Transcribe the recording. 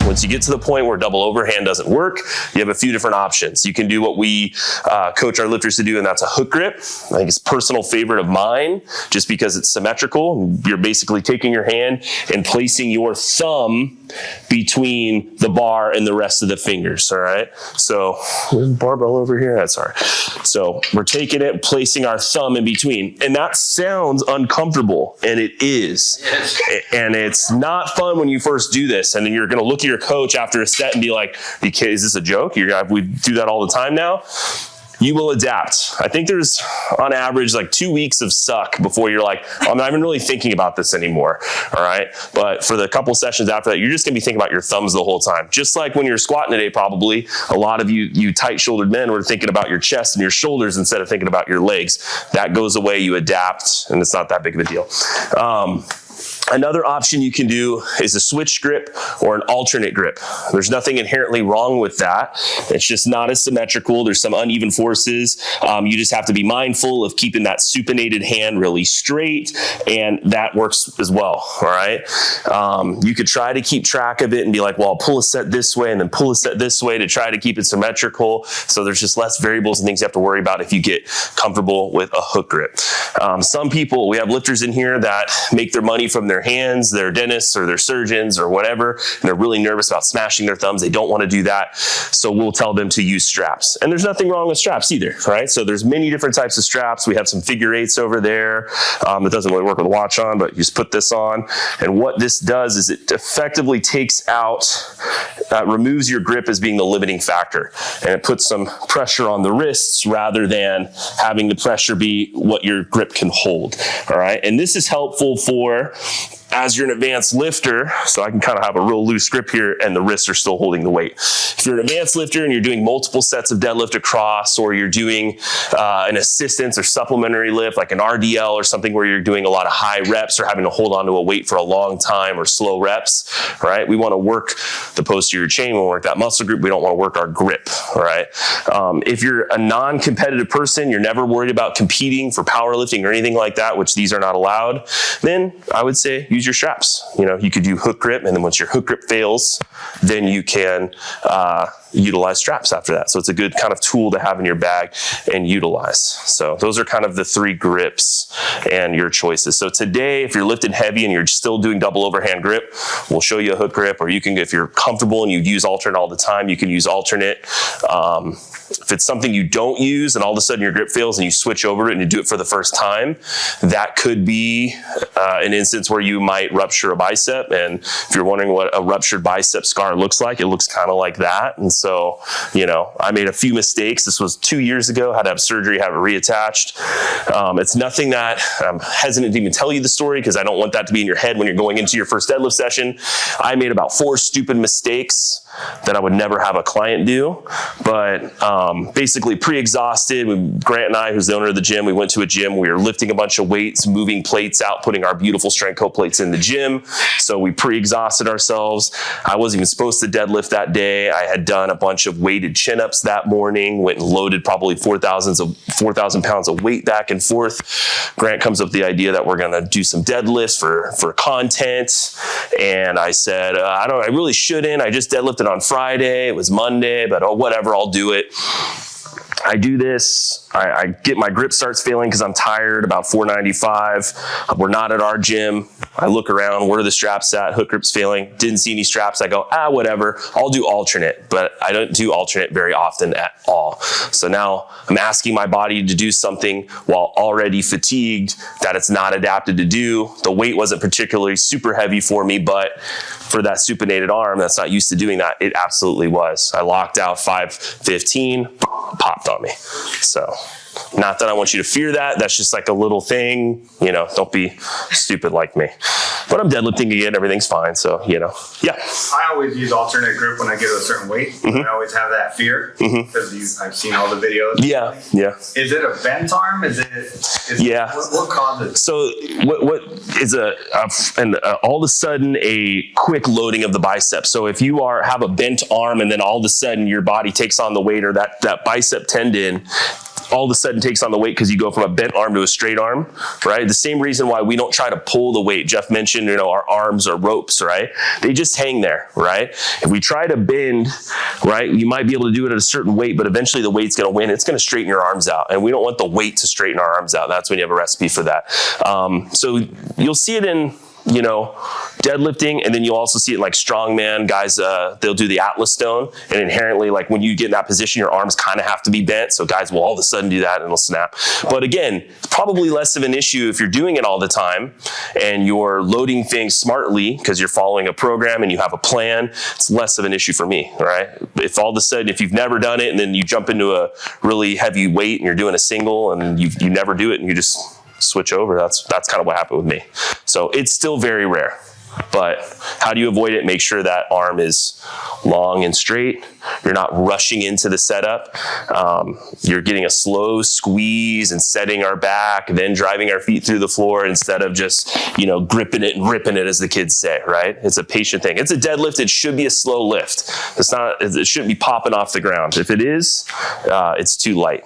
Once you get to the point where double overhand doesn't work, you have a few different options. You can do what we coach our lifters to do, and that's a hook grip. I think it's a personal favorite of mine, just because it's symmetrical. You're basically taking your hand and placing your thumb between the bar and the rest of the fingers, all right? So, there's a barbell over here, that's all right. So, we're taking it, placing our thumb in between, and that sounds uncomfortable, and it is. And it's not fun when you first do this, and then you're gonna look at your coach after a set and be like, is this a joke? We do that all the time now? You will adapt. I think there's, on average, like 2 weeks of suck before you're like, I'm not even really thinking about this anymore, all right? But for the couple sessions after that, you're just gonna be thinking about your thumbs the whole time. Just like when you're squatting today, probably, a lot of you tight-shouldered men were thinking about your chest and your shoulders instead of thinking about your legs. That goes away, you adapt, and it's not that big of a deal. Another option you can do is a switch grip or an alternate grip. There's nothing inherently wrong with that. It's just not as symmetrical. There's some uneven forces. You just have to be mindful of keeping that supinated hand really straight, and that works as well, all right? You could try to keep track of it and be like, well, I'll pull a set this way and then pull a set this way to try to keep it symmetrical. So there's just less variables and things you have to worry about if you get comfortable with a hook grip. Some people, we have lifters in here that make their money from their hands, they're dentists or they're surgeons or whatever, and they're really nervous about smashing their thumbs. They don't want to do that. So we'll tell them to use straps. And there's nothing wrong with straps either, right? So there's many different types of straps. We have some figure eights over there. It doesn't really work with a watch on, but you just put this on. And what this does is it effectively takes out, removes your grip as being the limiting factor. And it puts some pressure on the wrists rather than having the pressure be what your grip can hold, all right? And this is helpful for as you're an advanced lifter, so I can kind of have a real loose grip here and the wrists are still holding the weight. If you're an advanced lifter and you're doing multiple sets of deadlift across, or you're doing an assistance or supplementary lift like an RDL or something where you're doing a lot of high reps or having to hold on to a weight for a long time or slow reps, right? We want to work the posterior chain, we want to work that muscle group, we don't want to work our grip, all right? If you're a non-competitive person, you're never worried about competing for powerlifting or anything like that, which these are not allowed, then I would say use your straps. You know, you could do hook grip, and then once your hook grip fails, then you can utilize straps after that. So it's a good kind of tool to have in your bag and utilize. So those are kind of the three grips and your choices. So today, if you're lifting heavy and you're still doing double overhand grip, we'll show you a hook grip, or you can, if you're comfortable and you use alternate all the time, you can use alternate. If it's something you don't use and all of a sudden your grip fails and you switch over it and you do it for the first time, that could be an instance where you might rupture a bicep. And if you're wondering what a ruptured bicep scar looks like, it looks kind of like that. And so, you know, I made a few mistakes. This was 2 years ago, had to have surgery, have it reattached. It's nothing that I'm hesitant to even tell you the story because I don't want that to be in your head when you're going into your first deadlift session. I made about 4 stupid mistakes that I would never have a client do, but basically pre-exhausted. Grant and I, who's the owner of the gym, we went to a gym. We were lifting a bunch of weights, moving plates out, putting our beautiful strength co plates in the gym. So we pre-exhausted ourselves. I wasn't even supposed to deadlift that day. I had done a bunch of weighted chin-ups that morning, went and loaded probably 4,000 pounds of weight back and forth. Grant comes up with the idea that we're going to do some deadlifts for content. And I said, I really shouldn't. I just deadlifted on Friday. It was Monday, but oh, whatever, I'll do it. I do this, I get my grip starts failing because I'm tired, about 495. We're not at our gym. I look around, where are the straps at? Hook grip's failing. Didn't see any straps. I go, whatever, I'll do alternate, but I don't do alternate very often at all. So now I'm asking my body to do something while already fatigued that it's not adapted to do. The weight wasn't particularly super heavy for me, but for that supinated arm that's not used to doing that, it absolutely was. I locked out 515, popped on me. So not that I want you to fear that. That's just like a little thing, you know, don't be stupid like me. But I'm deadlifting again, everything's fine. So, you know, yeah. I always use alternate grip when I get to a certain weight. I always have that fear because I've seen all the videos. Yeah, yeah. Is it a bent arm? What causes it? So what is all of a sudden a quick loading of the bicep. So if you have a bent arm and then all of a sudden your body takes on the weight, or that bicep tendon all of a sudden takes on the weight because you go from a bent arm to a straight arm, right? The same reason why we don't try to pull the weight. Jeff mentioned, you know, our arms are ropes, right? They just hang there, right? If we try to bend, right, you might be able to do it at a certain weight, but eventually the weight's going to win. It's going to straighten your arms out. And we don't want the weight to straighten our arms out. That's when you have a recipe for that. So you'll see it in, you know, deadlifting, and then you'll also see it like strongman guys. They'll do the Atlas stone, and inherently, like when you get in that position, your arms kind of have to be bent. So guys will all of a sudden do that, and it'll snap. But again, it's probably less of an issue if you're doing it all the time and you're loading things smartly because you're following a program and you have a plan. It's less of an issue for me, right? If all of a sudden, if you've never done it and then you jump into a really heavy weight and you're doing a single and you never do it and you just switch over, that's kind of what happened with me. So it's still very rare. But how do you avoid it? Make sure that arm is long and straight. You're not rushing into the setup. You're getting a slow squeeze and setting our back, then driving our feet through the floor instead of just, you know, gripping it and ripping it, as the kids say, right? It's a patient thing. It's a deadlift. It should be a slow lift. It shouldn't be popping off the ground. If it is, it's too light.